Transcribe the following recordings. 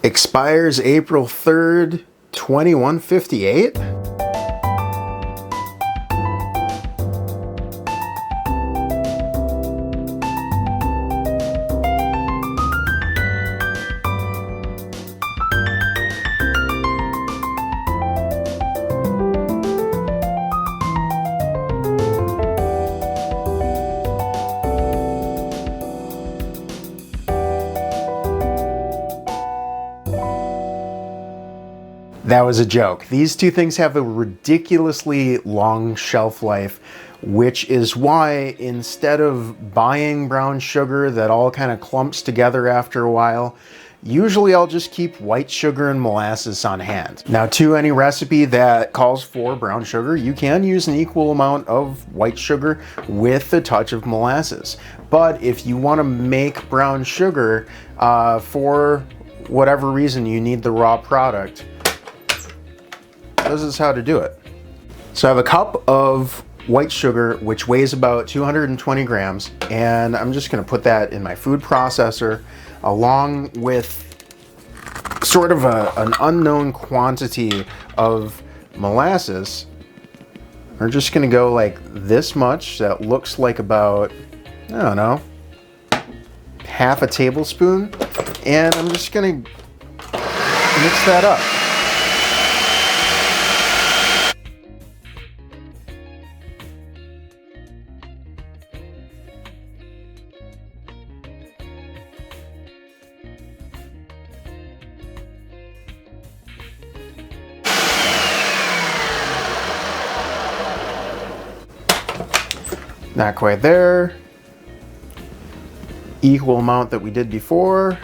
Expires April 3rd, 2158. That was a joke. These two things have a ridiculously long shelf life, which is why instead of buying brown sugar that all kind of clumps together after a while, usually I'll just keep white sugar and molasses on hand. Now, to any recipe that calls for brown sugar, you can use an equal amount of white sugar with a touch of molasses. But if you want to make brown sugar, for whatever reason you need the raw product, this is how to do it. So I have a cup of white sugar, which weighs about 220 grams, and I'm just gonna put that in my food processor along with sort of an unknown quantity of molasses. We're just gonna go like this much. That looks like about, I don't know, half a tablespoon. And I'm just gonna mix that up. Not quite there. Equal amount that we did before.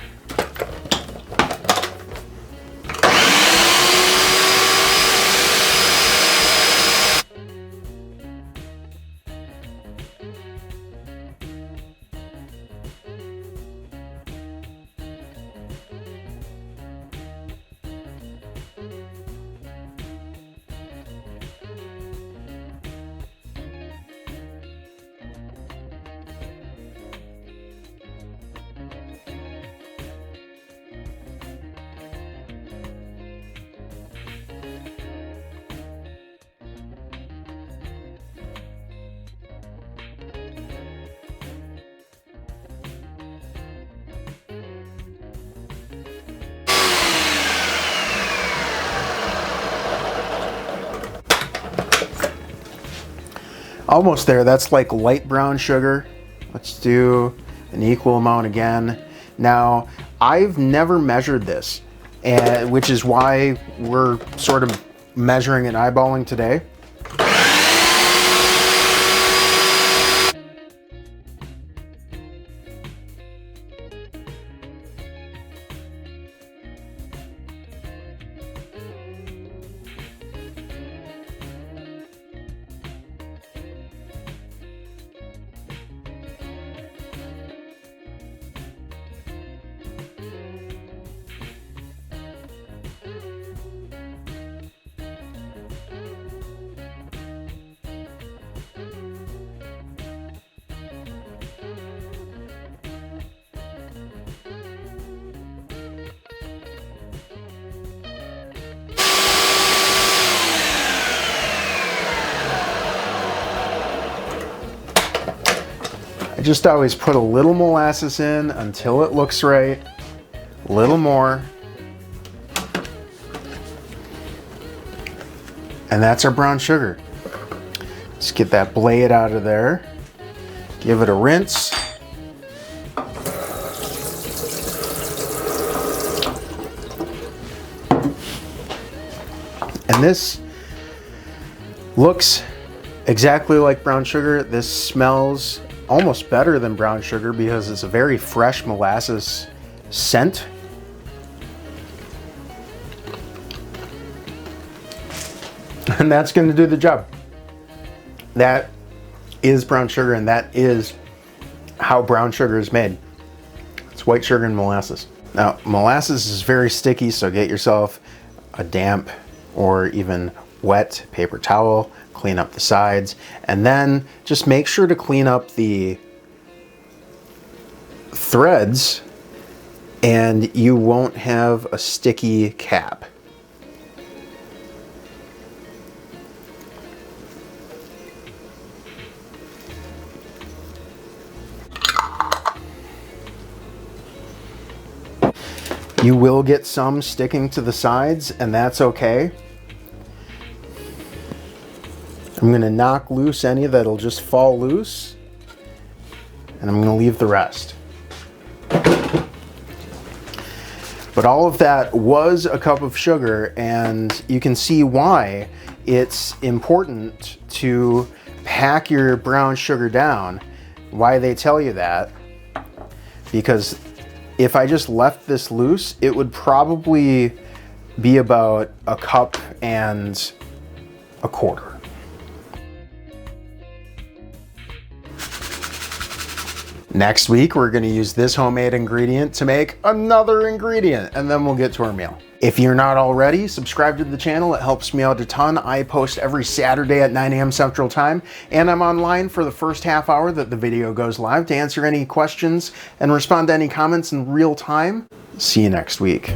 Almost there. That's like light brown sugar. Let's do an equal amount again. Now, I've never measured this, which is why we're sort of measuring and eyeballing today. I just always put a little molasses in until it looks right, a little more, and that's our brown sugar. Let's get that blade out of there, give it a rinse. And this looks exactly like brown sugar. This smells almost better than brown sugar because it's a very fresh molasses scent. And that's going to do the job. That is brown sugar, and that is how brown sugar is made. It's white sugar and molasses. Now, molasses is very sticky, so get yourself a damp or even wet paper towel, clean up the sides, and then just make sure to clean up the threads and you won't have a sticky cap. You will get some sticking to the sides, and that's okay. I'm gonna knock loose any that'll just fall loose, and I'm gonna leave the rest. But all of that was a cup of sugar, and you can see why it's important to pack your brown sugar down. Why they tell you that, because if I just left this loose, it would probably be about a cup and a quarter. Next week, we're gonna use this homemade ingredient to make another ingredient, and then we'll get to our meal. If you're not already, subscribe to the channel. It helps me out a ton. I post every Saturday at 9 a.m. Central Time, and I'm online for the first half hour that the video goes live to answer any questions and respond to any comments in real time. See you next week.